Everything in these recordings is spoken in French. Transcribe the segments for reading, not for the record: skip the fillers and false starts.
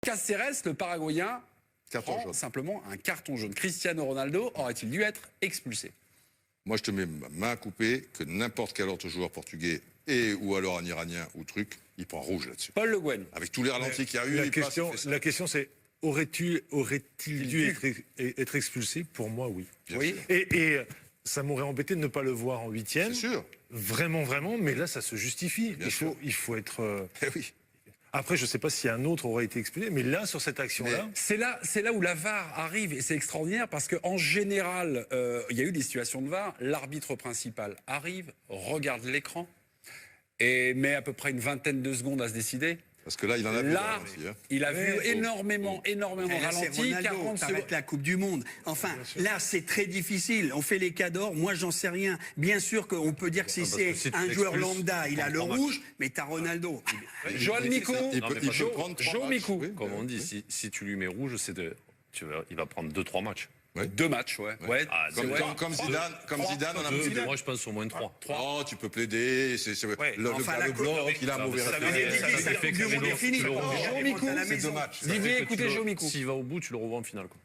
Cáceres, le Paraguayen, prend simplement un carton jaune. Cristiano Ronaldo aurait-il dû être expulsé? Moi, je te mets main coupée que n'importe quel autre joueur portugais ou alors un Iranien ou truc, il prend rouge là-dessus. Paul Le Guen. Avec tous les ralentis qu'il y a eu, la question c'est aurait-il dû être expulsé? Pour moi, oui. Oui. Et ça m'aurait embêté de ne pas le voir en 8e. C'est sûr. Vraiment, mais là, ça se justifie. Il faut être... Oui. Après, je ne sais pas si un autre aurait été expulsé, mais là, sur cette action-là... C'est là où la VAR arrive, et c'est extraordinaire, parce qu'en général, il y a eu des situations de VAR, l'arbitre principal arrive, regarde l'écran, et met à peu près une vingtaine de secondes à se décider. Parce que là, il en a vu. Là, il a vu énormément là, ralenti, 40 secondes. la Coupe du Monde. Enfin, là, c'est très difficile. On fait les cadors. Moi, j'en sais rien. Bien sûr qu'on peut dire que si c'est un joueur lambda, il a le rouge, mais t'as Ronaldo. Joël Micou. Il peut prendre 3 matchs. Micou. Oui, Comme on dit, si tu lui mets rouge, il va prendre 2-3 matchs. Ouais. 2 matchs, ouais. Ah, Comme Zidane, on a un petit peu. Moi, je pense au moins 3. Oh, tu peux plaider. Le bloc, il a un mauvais C'est 2 matchs. Didier, écoutez Jo Micou. S'il va au bout, tu le revois en finale. Quoi.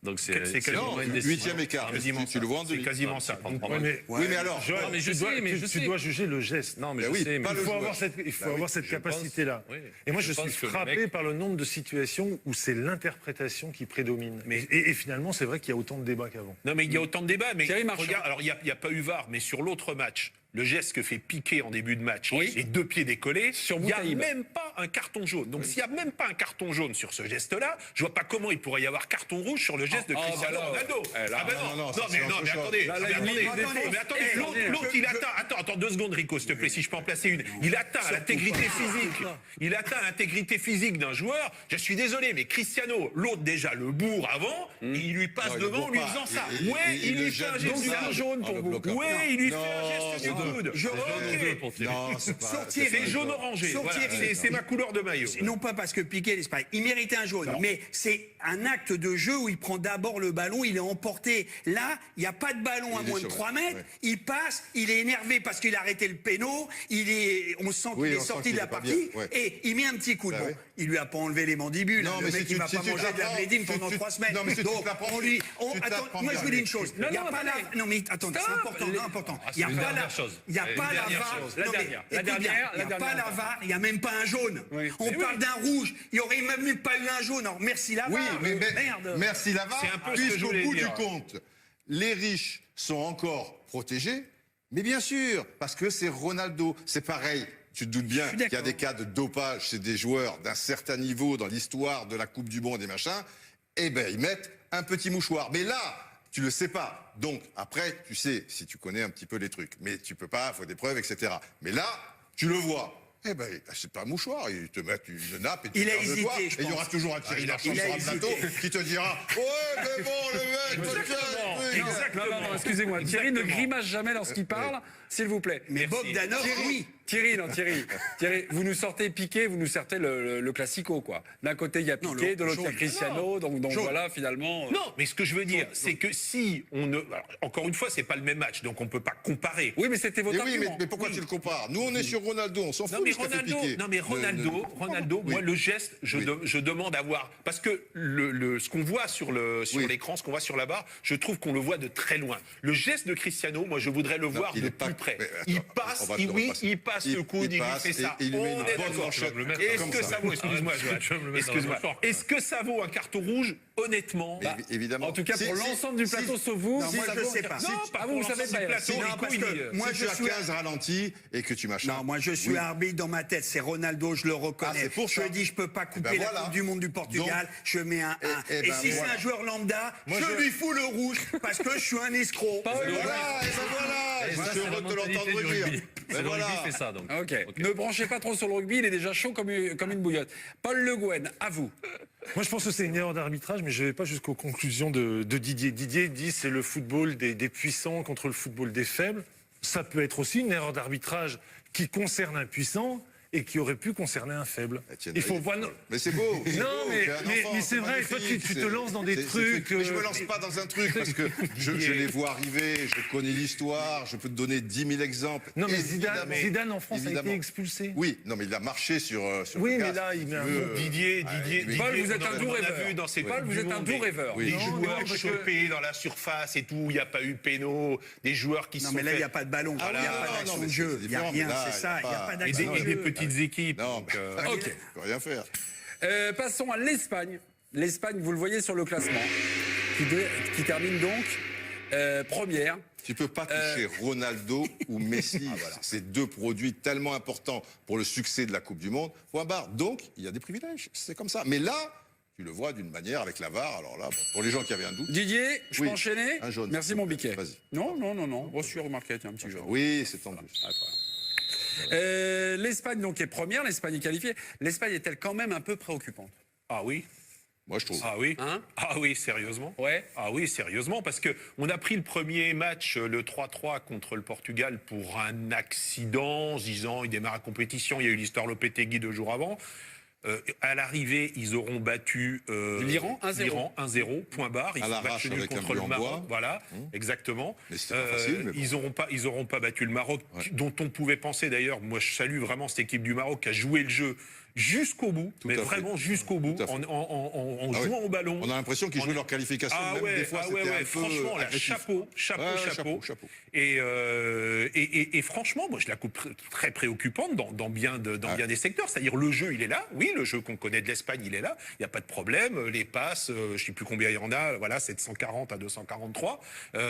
Donc c'est Non, 8e écart. Tu le vois en demi. C'est quasiment ça. Oui, mais alors. Tu dois juger le geste. Non, mais Ben oui, je sais. pas le joueur. Il faut avoir cette capacité-là. Et moi, je suis frappé par le nombre de situations où c'est l'interprétation qui prédomine. Et finalement, c'est vrai qu'il y a autant de débats qu'avant. Non, mais il y a autant de débats. Mais Thierry Marchand. regarde, alors il n'y a pas eu VAR, mais sur l'autre match, le geste que fait Piqué en début de match, Oui. les 2 pieds décollés, Sur il n'y a Boutaïb. même pas un carton jaune. Donc s'il n'y a même pas un carton jaune sur ce geste-là, je vois pas comment il pourrait y avoir carton rouge sur le geste de Cristiano bah là, Ronaldo. là, non, mais attendez, Là, mais il attendez, l'autre il atteint, attends 2 secondes Rico, s'il te plaît, si je peux en placer une. Il atteint l'intégrité physique. Il atteint l'intégrité physique d'un joueur. Je suis désolé, mais Cristiano, l'autre déjà le bourre avant, et il lui passe devant en lui faisant ça. Ouais, il lui fait un geste du jaune pour vous. Ouais, il lui fait un geste du coude. Non, c'est pas. C'est jaune orangé. Voilà, c'est ma couleur de maillot. Non pas parce que Piqué, l'Espagne, il méritait un jaune, mais c'est un acte de jeu où il prend d'abord le ballon, il est emporté. Là, il n'y a pas de ballon à moins de 3 mètres, il passe, il est énervé parce qu'il a arrêté le péno, on sent qu'il est sorti de la partie, et il met un petit coup de bon. Il lui a pas enlevé les mandibules, Non, le mais mec il va pas manger de la blédine pendant 3 semaines. Non, mais si tu Donc, te la prends- on lui... tu te la Attends, prends moi je vous dis une bien. chose, Non, il n'y a non, pas la... attendez. Non mais attendez, c'est important. Il n'y a une pas dernière la... chose. Il n'y a pas la dernière VAR. chose. La Non, mais dernière. écoute bien, il n'y a pas la VAR, il n'y a même pas un jaune. Oui. On parle d'un rouge, il n'y aurait même pas eu un jaune. Alors merci la Oui, VAR. mais Merde. merci la VAR. C'est un peu ce que je Puisqu'au voulais bout du dire. compte, les riches sont encore protégés. Mais bien sûr, parce que c'est Ronaldo. C'est pareil. Tu te doutes bien suis qu'il y a d'accord. des cas de dopage chez des joueurs d'un certain niveau dans l'histoire de la Coupe du Monde et des machins. Eh ben, ils mettent un petit mouchoir. Mais là, tu le sais pas. Donc, après, tu sais, si tu connais un petit peu les trucs. Mais tu peux pas, il faut des preuves, etc. Mais là, tu le vois. Eh ben, c'est pas un mouchoir. Ils te mettent une nappe et tu Il a gardes le hésité, doigt. je Et il y aura pense. toujours un Thierry Marchand il a sur un hésité. plateau qui te dira « Ouais, mais bon, le mec, Non, excusez-moi. Thierry ne grimace jamais lorsqu'il parle, s'il vous plaît. Mais Bogdanov, oui. Thierry, vous nous sortez Piqué, vous nous sortez le classico, quoi. D'un côté, il y a Piqué, de l'autre, il y a Cristiano, donc voilà, finalement... Non, mais ce que je veux dire, c'est que si on ne... Alors, encore une fois, c'est pas le même match, donc on peut pas comparer. Oui, mais c'était votre Mais oui, argument. mais pourquoi tu le compares? Nous, on est sur Ronaldo, on s'en fout Non mais de ce qu'a fait Ronaldo, Piqué. Ronaldo, moi le geste, je demande à voir parce que ce qu'on voit sur l'écran, ce qu'on voit sur la barre, je trouve qu'on le voit de très loin. Le geste de Cristiano, moi je voudrais le voir il de est pas- plus près. mais attends, Il passe, on va te le repasser. il passe le coude, il lui passe fait ça. et il lui met On une est bonne d'accord. manchette Est-ce comme que ça. ça vaut, excuse-moi, est-ce que ça vaut un carton rouge, honnêtement? Mais évidemment. En tout cas, pour l'ensemble du plateau, sauf vous... Non, moi ça je vaut- sais pas. Non, pas vous pour savez l'ensemble pas, du plateau, non, Rico, parce il que dit, moi, Si je tu as suis- 15 ralentis et que tu machin. Non, moi je suis arbitre dans ma tête, c'est Ronaldo, je le reconnais. Ah, c'est pour je ça. dis, je peux pas couper ben la voilà. Coupe du Monde du Portugal, Donc, je mets un 1. et Et ben si voilà. c'est un joueur lambda, je lui fous le rouge parce que je suis un escroc. Voilà, et ben voilà. Et Je ça, suis c'est la heureux de te mentalité l'entendre du dire. rugby. Ben Le voilà. rugby fait ça, donc. Ok. Ne branchez pas trop sur le rugby, il est déjà chaud comme une bouillotte. Paul Le Guen, à vous. Moi, je pense que c'est une erreur d'arbitrage, mais je ne vais pas jusqu'aux conclusions de Didier. Didier dit c'est le football des puissants contre le football des faibles. Ça peut être aussi une erreur d'arbitrage qui concerne un puissant et qui aurait pu concerner un faible. Il faut voir... Mais c'est beau. Non, mais c'est vrai, toi, tu te lances dans des trucs... Mais je me lance pas dans un truc, parce que je les vois arriver, je connais l'histoire, je peux te donner 10 000 exemples. Non, mais Zidane en France a été expulsé. Oui, non, mais il a marché sur oui, le mais gaz, là, si il tu met un veux. Didier, Paul, vous êtes un doux rêveur. Paul, vous êtes un doux rêveur. Oui. Des Non, joueurs parce que- chopés dans la surface et tout, il n'y a pas eu péno, des joueurs qui Non, sont mais là, il n'y a faits- pas de ballon. Il n'y a non, pas non, d'action mais de c'est jeu. Il n'y a différent, rien, mais là, c'est ça. Il n'y a pas et d'action de des jeu. petites équipes. Non, donc, Ok. tu peux rien faire. Passons à l'Espagne. L'Espagne, vous le voyez sur le classement, qui termine donc première. Tu peux pas toucher Ronaldo ou Messi. C'est deux produits tellement importants pour le succès de la Coupe du Monde. Point barre. Donc, il y a des privilèges. C'est comme ça. Mais là, tu le vois d'une manière avec la VAR. Alors là, bon, pour les gens qui avaient un doute. Didier, je Oui, peux enchaîner? un jaune. Merci mon biquet. Vas-y. Non. Reçu, remarqué, tiens, un petit jaune. Oui, c'est tendu. L'Espagne donc est première, l'Espagne est qualifiée. L'Espagne est-elle quand même un peu préoccupante? Ah oui. Moi, je trouve. Ah oui. Hein? Ah oui, sérieusement. Ouais. Ah oui, sérieusement, parce que on a pris le premier match, le 3-3 contre le Portugal, pour un accident, en se disant il démarre la compétition, il y a eu l'histoire Lopetegui 2 jours avant. À l'arrivée, ils auront battu l'Iran 1-0. l'Iran 1-0, point barre. Ils À sont l'arrache battus avec un contre but le en Maroc. bois. Voilà, exactement. Mais c'était pas facile, mais bon. Ils auront pas battu le Maroc, dont on pouvait penser d'ailleurs. Moi, je salue vraiment cette équipe du Maroc qui a joué le jeu jusqu'au bout, Tout mais à fait. vraiment jusqu'au bout, Tout à fait. en Ah jouant oui. au ballon. On a l'impression qu'ils jouaient leur qualification. Ah même ouais, des fois, ah ouais, c'était ouais, un peu franchement, là, agressif. chapeau. Chapeau. Et franchement, moi, je la coupe très préoccupante dans bien des secteurs. C'est-à-dire, le jeu, il est là. Oui, le jeu qu'on connaît de l'Espagne, il est là. Il n'y a pas de problème. Les passes, je ne sais plus combien il y en a, voilà, 740 à 243.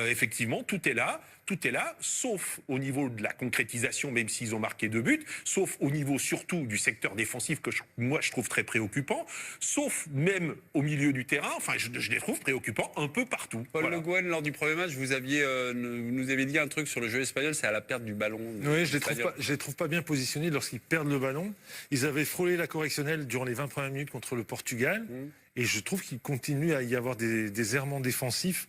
Effectivement, tout est là. Tout est là, sauf au niveau de la concrétisation, même s'ils ont marqué 2 buts, sauf au niveau surtout du secteur défensif que moi je trouve très préoccupant, sauf même au milieu du terrain, enfin je les trouve préoccupants un peu partout. Paul Voilà. Le Guen, lors du premier match, vous nous avez dit un truc sur le jeu espagnol, c'est à la perte du ballon. Oui, je les trouve pas bien positionnés lorsqu'ils perdent le ballon. Ils avaient frôlé la correctionnelle durant les 20 premières minutes contre le Portugal. Et je trouve qu'il continue à y avoir des errements défensifs.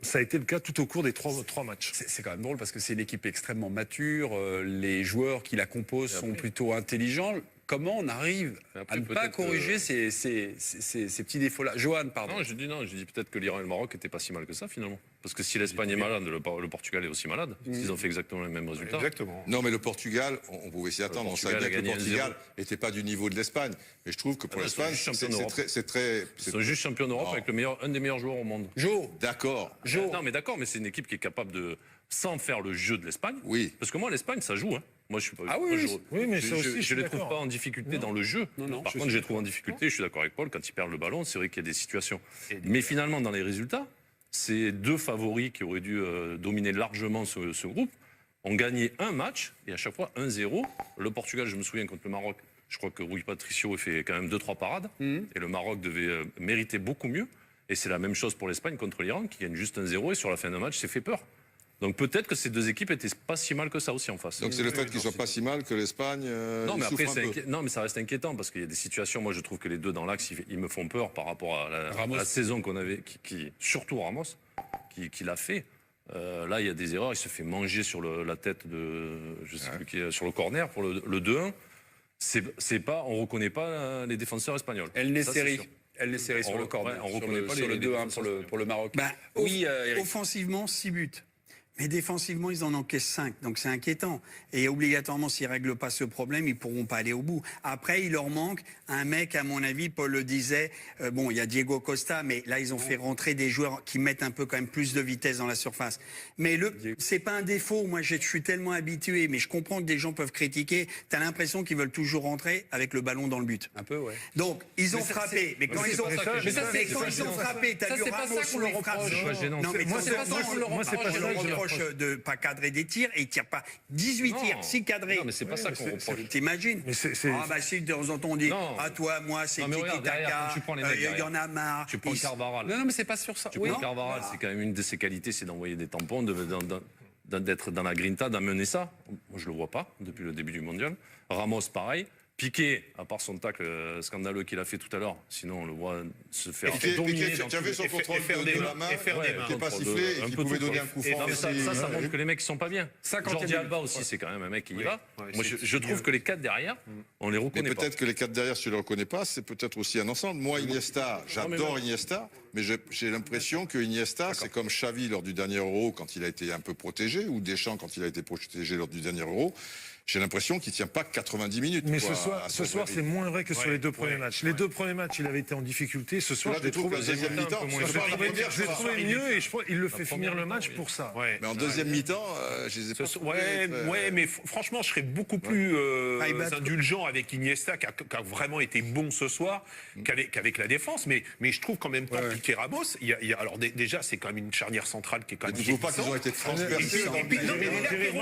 Ça a été le cas tout au cours des trois matchs. C'est quand même drôle parce que c'est une équipe extrêmement mature, les joueurs qui la composent sont plutôt intelligents. Comment on arrive à ne pas corriger ces petits défauts-là? Johan, pardon. Non, je dis peut-être que l'Iran et le Maroc n'étaient pas si mal que ça finalement. Parce que si l'Espagne est malade, le Portugal est aussi malade. Ils ont fait exactement les mêmes résultats. Exactement. Non, mais le Portugal, on pouvait s'y attendre. On savait bien que le Portugal a gagné Portugal n'était pas du niveau de l'Espagne. Mais je trouve que pour Ah, l'Espagne, ils sont juste champions d'Europe. c'est très. Ils sont juste champions d'Europe avec un des meilleurs joueurs au monde. Jo, D'accord. Non, mais d'accord, mais c'est une équipe qui est capable de, sans faire le jeu de l'Espagne. Oui. Parce que moi, l'Espagne, ça joue. Hein. Moi, je suis pas. Ah oui, moi, oui, oui, mais ça aussi, je je suis les trouve d'accord. pas en difficulté dans le jeu. non, Par je contre, suis je les trouve en difficulté. Je suis d'accord avec Paul. Quand ils perdent le ballon, c'est vrai qu'il y a des situations. Mais finalement, dans les résultats, ces deux favoris qui auraient dû dominer largement ce groupe ont gagné un match et à chaque fois 1-0. Le Portugal, je me souviens contre le Maroc, je crois que Rui Patricio fait quand même 2-3 parades et le Maroc devait mériter beaucoup mieux. Et c'est la même chose pour l'Espagne contre l'Iran qui gagne juste 1-0 et sur la fin d'un match, c'est fait peur. Donc peut-être que ces deux équipes étaient pas si mal que ça aussi en face. Donc c'est le fait qu'ils soient pas si mal que l'Espagne. Non, mais après, souffre un peu. non, mais ça reste inquiétant parce qu'il y a des situations. Moi, je trouve que les deux dans l'axe, ils me font peur par rapport à la saison qu'on avait, surtout Ramos, qui l'a fait. Là, il y a des erreurs. Il se fait manger sur la tête de, je sais plus qui, sur le corner pour le 2-1. C'est pas, on reconnaît pas les défenseurs espagnols. elle n'est Ça, c'est série. sûr. Elle est série sur le corner, on sur reconnaît pas sur les le 2-1 défenseurs pour le Maroc. Ben, Oui, Eric. offensivement, 6 buts. Mais défensivement, ils en encaissent 5. Donc c'est inquiétant. Et obligatoirement, s'ils ne règlent pas ce problème, ils ne pourront pas aller au bout. Après, il leur manque un mec, à mon avis, Paul le disait, bon, il y a Diego Costa, mais là, ils ont fait rentrer des joueurs qui mettent un peu quand même plus de vitesse dans la surface. Mais c'est pas un défaut. Moi, je suis tellement habitué, mais je comprends que des gens peuvent critiquer. Tu as l'impression qu'ils veulent toujours rentrer avec le ballon dans le but. Un peu, ouais. Donc, ils ont frappé. Mais quand ils ont frappé, t'as Ça, vu c'est pas Ramos ça qu'on leur où il frappe. reproche. C'est pas gênant. Non, mais Moi, c'est pas ça qu'on leur moi, c'est pas reproche. ça que je leur reproche de pas cadrer des tirs et il tire pas 18 Non. tirs, 6 cadrés. Non, mais c'est pas ça qu'on reproche. T'imagines? Mais c'est- Ah bah si de temps en temps on dit Non. à toi, moi c'est Non, mais tiki regarde, derrière, taka, quand tu prends les mecs il y derrière. en a marre. Tu prends Ils- Carvaral. Non, mais c'est pas sur ça. Tu Oui. prends Carvaral, c'est quand même une de ses qualités, c'est d'envoyer des tampons, d'être dans la grinta, d'amener ça. Moi, je le vois pas depuis le début du mondial. Ramos, pareil. Piqué, à part son tacle scandaleux qu'il a fait tout à l'heure, sinon on le voit se faire Piqué, dominer. tu avais son contrôle de la main, qui n'est pas sifflé et qui pouvait donner un coup franc. Ça montre que les mecs ne sont pas bien. 50e Jordi minute. Alba aussi, c'est quand même un mec qui y va. Ouais, Moi, je trouve que les 4 derrière, on les Mais reconnaît pas. peut-être que les 4 derrière, si tu ne les reconnais pas, c'est peut-être aussi un ensemble. Moi, Iniesta, j'adore Iniesta, mais j'ai l'impression que Iniesta, c'est comme Xavi lors du dernier Euro, quand il a été un peu protégé, ou Deschamps quand il a été protégé lors du dernier Euro. J'ai l'impression qu'il ne tient pas 90 minutes. Mais quoi, ce soir, c'est moins vrai que sur les 2 premiers matchs. Les 2 premiers matchs, il avait été en difficulté. Ce soir, Là, je l'ai tu trouves trouvé la deuxième mi-temps, je l'ai trouvé mieux et je crois qu'il le fait finir le match pour ça. Ouais. Mais en deuxième mi-temps, je les ai pas trouvés Ouais, mais franchement, je serais beaucoup plus indulgent avec Iniesta, qui a vraiment été bon ce soir, qu'avec la défense. Mais je trouve qu'en même temps, Piqué Ramos, alors déjà, c'est quand même une charnière centrale qui est quand Mais même. tu ne trouves pas qu'ils ont été transpercés dans le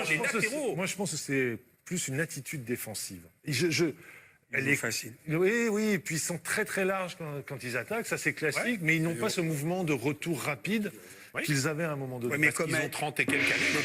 Moi, je pense que c'est plus une attitude défensive. Elle est facile. Oui, et puis ils sont très très larges quand ils attaquent, ça c'est classique, mais ils n'ont pas ce mouvement de retour rapide qu'ils avaient à un moment donné. Ouais, mais Ils ont 30 et quelques années.